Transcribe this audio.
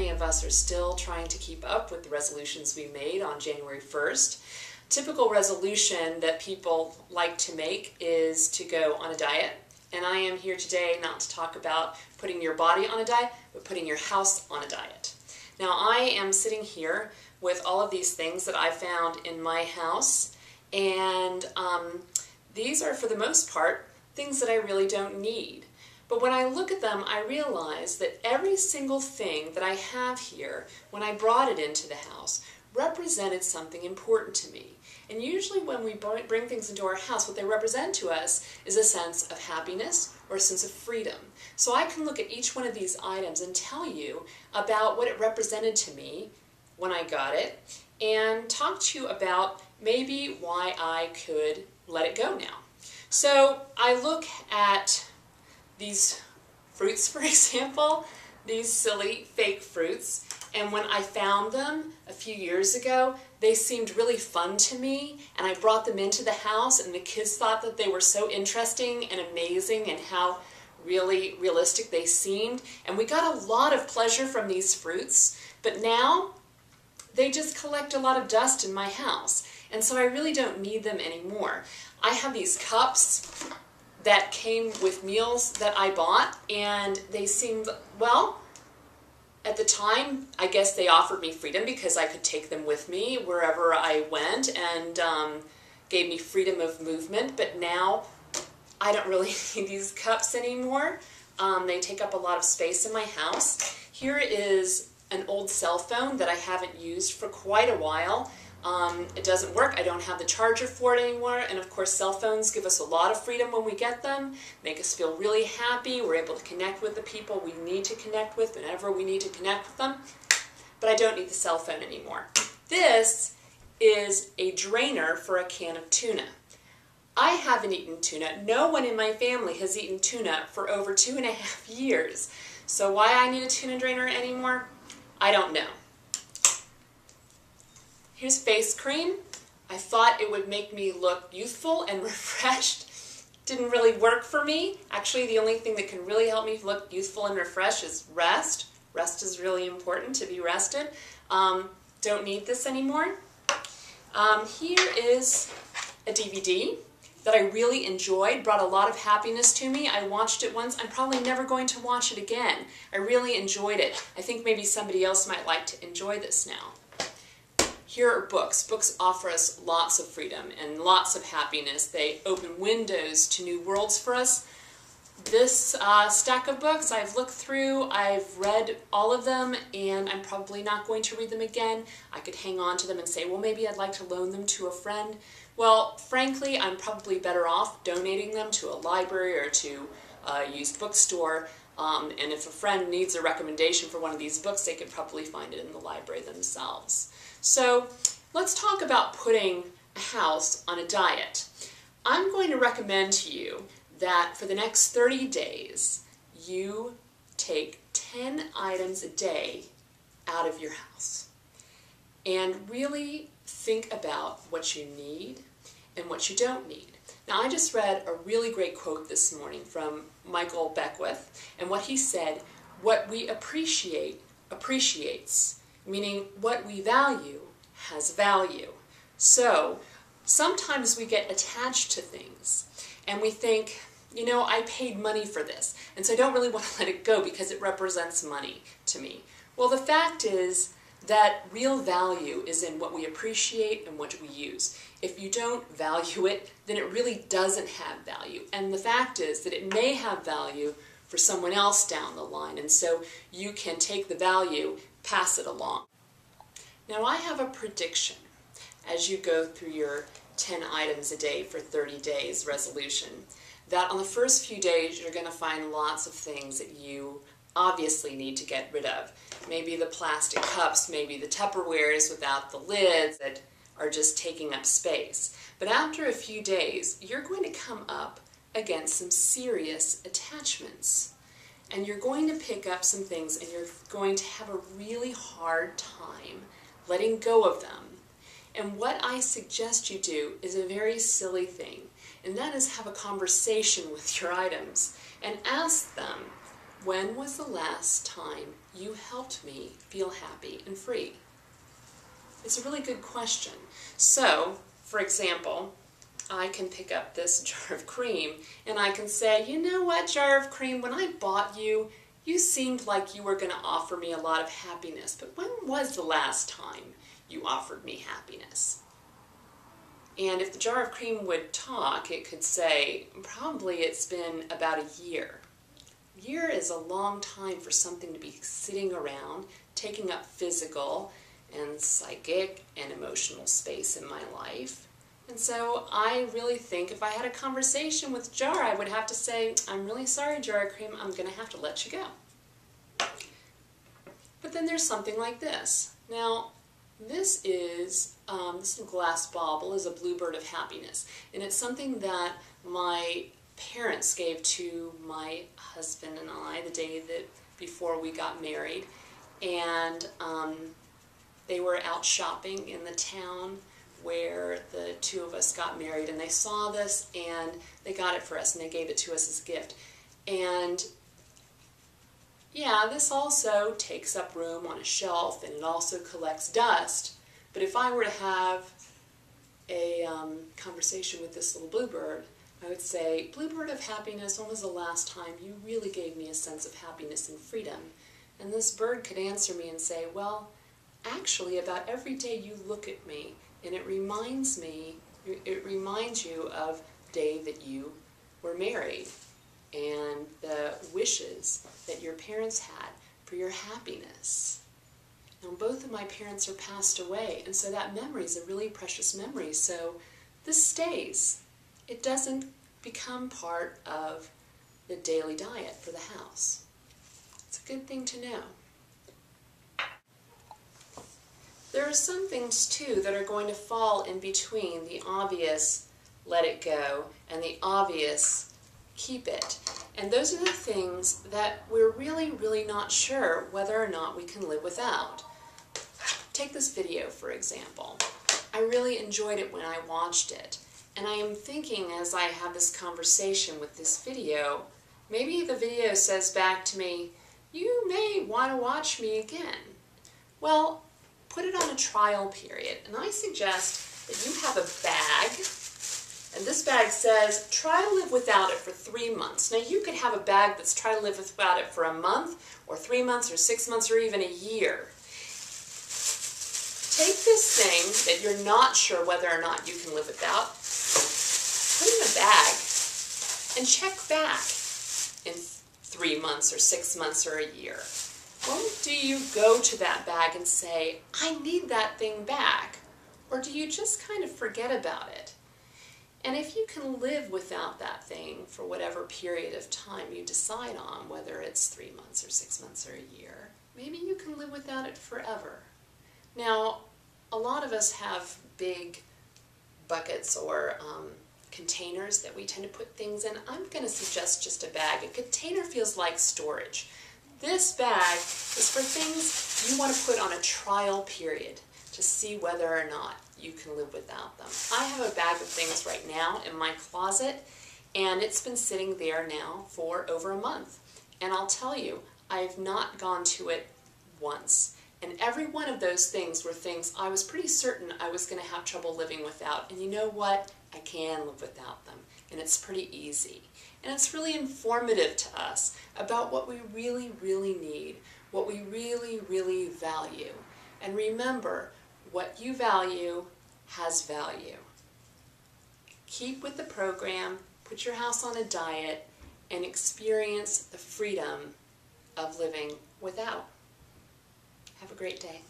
many of us are still trying to keep up with the resolutions we made on January 1st. Typical resolution that people like to make is to go on a diet. And I am here today not to talk about putting your body on a diet, but putting your house on a diet. Now I am sitting here with all of these things that I found in my house, and these are for the most part things that I really don't need. But when I look at them, I realize that every single thing that I have here, when I brought it into the house, represented something important to me. And usually when we bring things into our house, what they represent to us is a sense of happiness or a sense of freedom. So I can look at each one of these items and tell you about what it represented to me when I got it, and talk to you about maybe why I could let it go now. So I look at these fruits, for example, these silly fake fruits, and when I found them a few years ago, they seemed really fun to me, and I brought them into the house, and the kids thought that they were so interesting and amazing and how really realistic they seemed, and we got a lot of pleasure from these fruits, but now they just collect a lot of dust in my house, and so I really don't need them anymore. I have these cups that came with meals that I bought, and they seemed, well, at the time, I guess they offered me freedom because I could take them with me wherever I went, and gave me freedom of movement, but now I don't really need these cups anymore. They take up a lot of space in my house. Here is an old cell phone that I haven't used for quite a while. It doesn't work. I don't have the charger for it anymore, and of course cell phones give us a lot of freedom when we get them, make us feel really happy. We're able to connect with the people we need to connect with whenever we need to connect with them, but I don't need the cell phone anymore. This is a drainer for a can of tuna. I haven't eaten tuna. No one in my family has eaten tuna for over 2.5 years. So why I need a tuna drainer anymore, I don't know. Here's face cream. I thought it would make me look youthful and refreshed. Didn't really work for me. Actually, the only thing that can really help me look youthful and refreshed is rest. Rest is really important, to be rested. Don't need this anymore. Here is a DVD that I really enjoyed, brought a lot of happiness to me. I watched it once. I'm probably never going to watch it again. I really enjoyed it. I think maybe somebody else might like to enjoy this now. Here are books. Books offer us lots of freedom and lots of happiness. They open windows to new worlds for us. This stack of books I've looked through, I've read all of them, and I'm probably not going to read them again. I could hang on to them and say, well, maybe I'd like to loan them to a friend. Well, frankly, I'm probably better off donating them to a library or to a used bookstore. And if a friend needs a recommendation for one of these books, they could probably find it in the library themselves. So let's talk about putting a house on a diet. I'm going to recommend to you that for the next 30 days, you take 10 items a day out of your house and really think about what you need and what you don't need. Now, I just read a really great quote this morning from Michael Beckwith, and what he said, what we appreciate appreciates, meaning what we value has value. So sometimes we get attached to things and we think, you know, I paid money for this, and so I don't really want to let it go because it represents money to me. Well, the fact is that real value is in what we appreciate and what we use. If you don't value it, then it really doesn't have value. And the fact is that it may have value for someone else down the line, and so you can take the value, pass it along. Now, I have a prediction as you go through your 10 items a day for 30 days resolution, that on the first few days you're going to find lots of things that you obviously need to get rid of. Maybe the plastic cups, maybe the Tupperwares without the lids that are just taking up space. But after a few days, you're going to come up against some serious attachments. And you're going to pick up some things and you're going to have a really hard time letting go of them. And what I suggest you do is a very silly thing, and that is have a conversation with your items and ask them, When was the last time you helped me feel happy and free? It's a really good question. So, for example, I can pick up this jar of cream and I can say, you know what, jar of cream, when I bought you, you seemed like you were going to offer me a lot of happiness, but when was the last time you offered me happiness? And if the jar of cream would talk, it could say, probably it's been about a year. A year is a long time for something to be sitting around, taking up physical and psychic and emotional space in my life. And so I really think if I had a conversation with Jar, I would have to say, I'm really sorry, Jar of Cream, I'm going to have to let you go. But then there's something like this. Now, this little glass bauble is a bluebird of happiness, and it's something that my parents gave to my husband and I the day that before we got married, and they were out shopping in the town where the two of us got married, and they saw this and they got it for us and they gave it to us as a gift. And yeah, this also takes up room on a shelf and it also collects dust. But if I were to have a conversation with this little bluebird, I would say, Bluebird of happiness, when was the last time you really gave me a sense of happiness and freedom? And this bird could answer me and say, well, actually about every day you look at me and it reminds you of the day that you were married and the wishes that your parents had for your happiness. Now, both of my parents are passed away, and so that memory is a really precious memory. So this stays. It doesn't become part of the daily diet for the house. It's a good thing to know. There are some things, too, that are going to fall in between the obvious let it go and the obvious keep it. And those are the things that we're really, really not sure whether or not we can live without. Take this video, for example. I really enjoyed it when I watched it. And I am thinking as I have this conversation with this video, maybe the video says back to me, you may want to watch me again. Well, put it on a trial period. And I suggest that you have a bag. And this bag says, try to live without it for 3 months. Now you could have a bag that's try to live without it for a month, or 3 months, or 6 months, or even a year. Take this thing that you're not sure whether or not you can live without, put it in a bag, and check back in 3 months, or 6 months, or a year. When do you go to that bag and say, I need that thing back? Or do you just kind of forget about it? And if you can live without that thing for whatever period of time you decide on, whether it's 3 months or 6 months or a year, maybe you can live without it forever. Now, a lot of us have big buckets or containers that we tend to put things in. I'm going to suggest just a bag. A container feels like storage. This bag is for things you want to put on a trial period to see whether or not you can live without them. I have a bag of things right now in my closet, and it's been sitting there now for over a month. And I'll tell you, I've not gone to it once. And every one of those things were things I was pretty certain I was going to have trouble living without. And you know what? I can live without them. And it's pretty easy. And it's really informative to us about what we really, really need, what we really, really value. And remember, what you value has value. Keep with the program, put your house on a diet, and experience the freedom of living without. Have a great day.